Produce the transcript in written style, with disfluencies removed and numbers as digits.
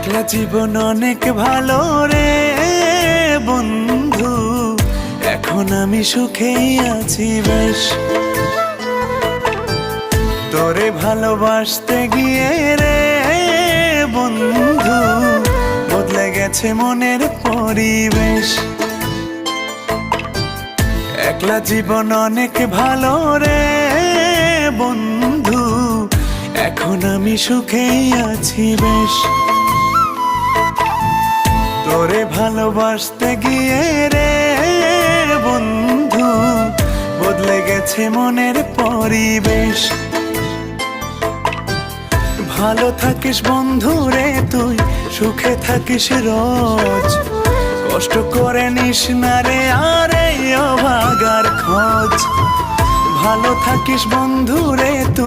একলা জীবন অনেক ভালো রে বন্ধু, এখন আমি সুখেই আছি বেশ। তোরে ভালোবাসতে গিয়ে রে বন্ধু, বদলে গেছে মনের পরিবেশ। একলা জীবন অনেক ভালো রে বন্ধু, এখন আমি সুখেই আছি বেশ। তোরে ভালোবাসতে গিয়ে রে বন্ধু, বদলে গেছে মনের পরিবেশ। ভালো থাকিস বন্ধু রে তুই, সুখে থাকিস রোজ, কষ্ট করে নিস না রে আর এই অভাগার খোঁজ। ভালো থাকিস বন্ধু রে তুই।